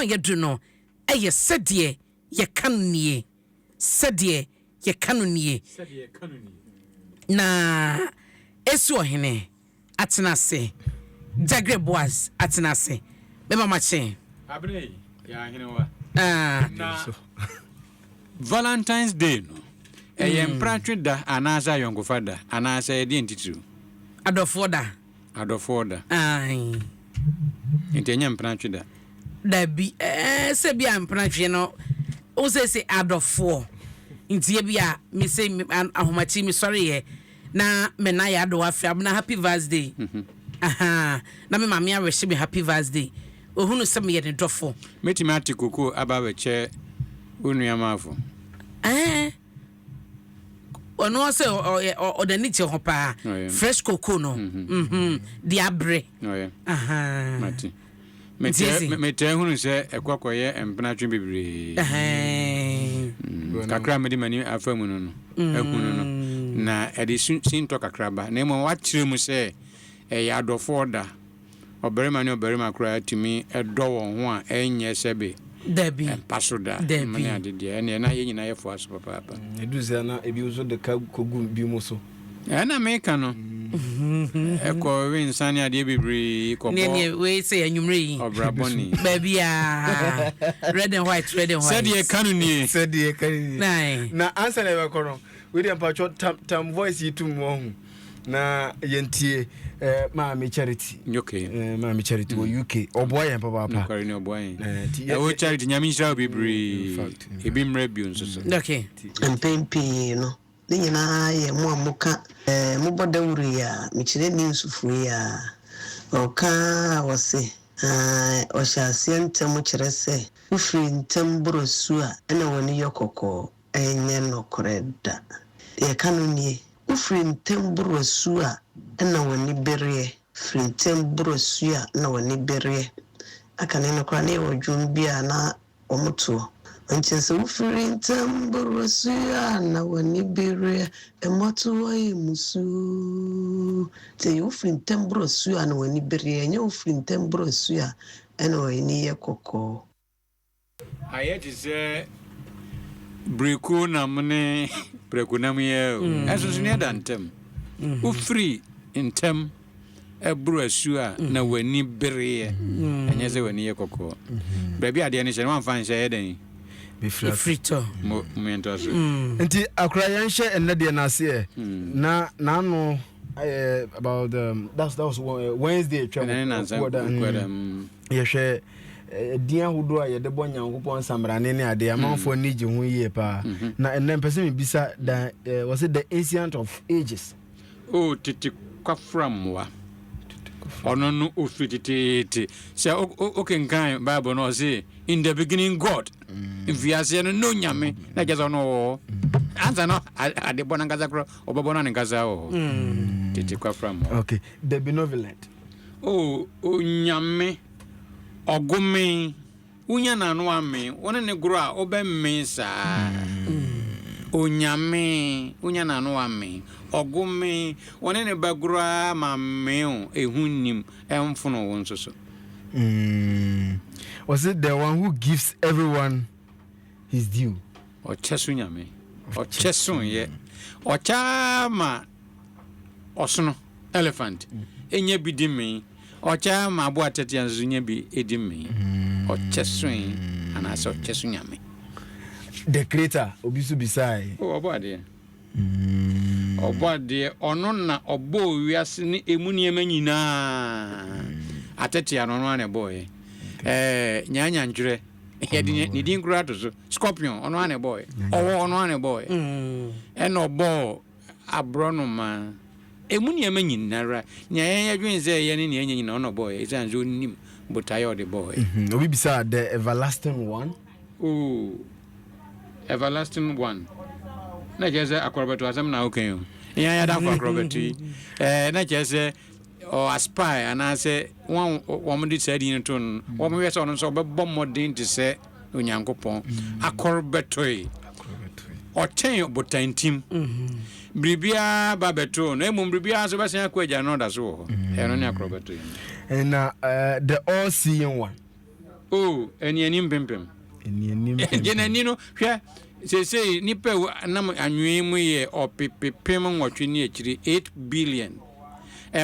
yɛdu no ɛyɛ sɛdeɛ yɛka no nie sɛdeɛ yɛka no nie na esu Ohene atena ase Jagri Boaz atena ase bema mache abre ya Ohene wa na Valentine's Day no mpratwe da anasa yongofa da anasa edi ntitiru adofo da ai intenya mpratwe da bi se bia mpratwe no o se adofo ntie bia me se ahomachi me sorry ye na me na ya do afia na happy birthday aha na me mama ya wish me happy birthday ohunu se me ye ne dofo metimi ati koko aba weche onuamafo ono se o da ni che ho pa fresh cocoa no di abre aha mati mete hunu se ekwakoye empnatwe bebre kakra medi mani afamu no ehunu no na edi sinto kakraba na emo wachire mu se ya adofo da oberema ni oberema kra atimi edo won ho a enye sebe Debbie pasoda mani adede ene na ye nyina ye fo aso papa eduze na ebi uzo de kogu bi mo so na meka no eko we nsane ade bebre kopo ne we say anwumre yi obraboni baby red and white Sɛdeɛ kano nie na answer na we kono we dey pacho tam voice yitum mo hu na yentie Mami Charity okay Mami Charity wo UK oboy papa kwari ne oboy wo Charity nyame nshira bebre ebi mra bio nso so okay mpempi no ni nyina ye mo amuka mo boda wuri ya mi kire ni nsufu ya oka wose o sha sientem kire se ufri ntem brosu a ena woni yokoko enye no koreda ye kanoni ufri ntem brosu a ena woni berie fri ntem brosu a na woni berie aka ne no kwa ne wodwum bia na omuto Anchese ufiri ntamburu suya na wani bere emotu wa musu te ufiri ntamburu suya na wani bere nya ufiri ntamburu suya ena wani ye koko ayeti se breku na mne breku na mye asoso ne da ntem ufiri ntem ebru suya na wani bere enya se wani ye koko brebi ade ne se wan fan se eden be frito momento aso nti akra yanshe enade na ase na no about that was Wednesday yehwe dia hudo a yede bonya nkopon samrane ne ade amanfo ni ji hu yie pa na enna pese me bisa da was it the ancient of ages titi kwaframwa ono no ofititete se okenkan Bible no say in the beginning God if you are saying no nyame na just no answer no ade bona ngaza kro obabona ne ngaza tete kwaframwa okay the benevolent nyame ogume unya na no ame wona ne gro a obemme sa onyame unya na no ame ogume wona ne bagura mamme ehunnim emfono won so was it the one who gives everyone his due ochesu nyame ochesu ye ochama osono elephant enya bidimi ochama abo atete anzu nya bi edimi ochesu anasa ochesu nyame the creator obisu bisai obade obade ono na obo wiase ni emuni emanyina atete anono ane boy nyanya ndwere yedi ni din kura to so scorpion ono ane boy owo ono ane boy eno obo abronoma emuni emanyina ra nyanya dwen se ye ni nyanya ono boy izanzo nim botayo de boy obi bisa the everlasting one everlasting one na jese akrobeto asem na oken ya da for akrobeto na jese o aspire anase won de say din to won we so no so be bomodin te se onyankopon akrobeto o ten botantim bribia babeto na emum bribia so be sen akwaja no da so no ne akrobeto and the all seeing one Oh, eniani mpempem. Eniani no hwɛ say nipa nam anwe mu ye opepem nwotwe ne akiri 8 billion.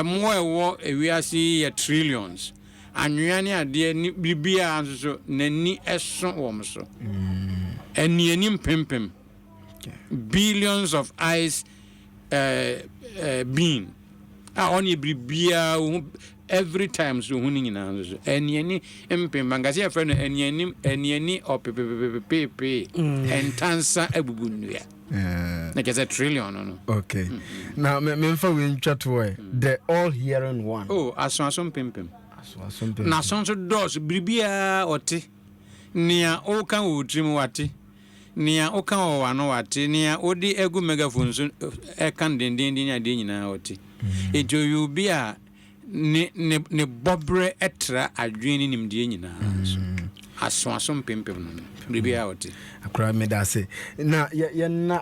Mo ewo ewiase ye trillions. Anwea ne ade ni bibia nso nani ɛso wom so. Eniani mpempem. Billions of eyes being. Only bibia every time so huni nyina nso eniani mpemba ngase ya friend eniani opepepepepe entansa abubu nnua na kese trillion no. Okay. Now me fa we ntwa to the all hearing one. Oh, aso mpempem. Na so dos bibia ote nia o kan o trim wate nia o kan o wano wate nia odi egu megaphone so e kan dendenden ade nyina ote ejo yu bia ne bobre etra adwene nimdie nyina aso mpempem no bibia ote akra me da se na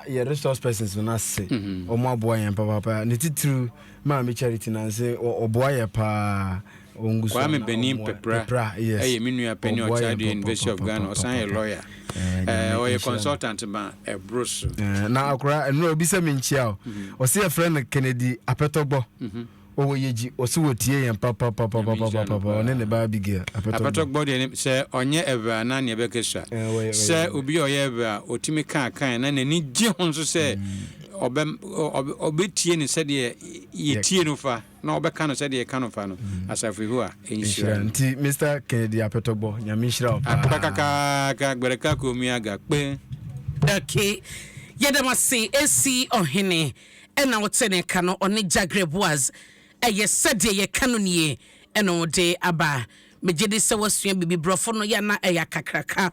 ye resource persons na se omo aboa yen papa ne titru ma me charity na se oboa ye pa onguso kwa me benin pepra yes menua penny o child University of Ghana o san a lawyer o a consultant ma e bros na akra no obi se me nchia o se friend Kennedy apetogbo o yeji o se wotie yen papa one ne ba big apetogbo de se onye eva na ne bekesa se obi o ye eva otimi kan na nani gye ho so se obetie ne Sɛdeɛ yetie no fa na obeka no Sɛdeɛ ka no fa no asafi hu a enhyira nti Mr. Kennedy apetogbo nyame hyira opa akaka gbereka ko mi aga pe okay yedama se esi Ohene ena wotene kano oni Jagri Boaz eye Sɛdeɛ ye kano nie ena wode aba megede se wasua bibi brofo no ya na eya kakraka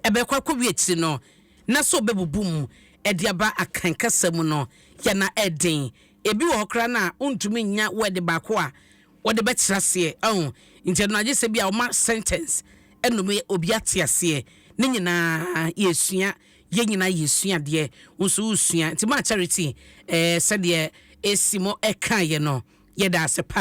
ebe kwakwo wieti no na so bebubum ediaba akankasa mu no ya na eden ebi wo kra na untumi nya wede bako a wode betrase nti no agye se bia o ma sentence enome obi atiase ne nyina yesua ye nyina yesua de nso usua nti ma charity Sɛdeɛ esimo eka ye no ye da se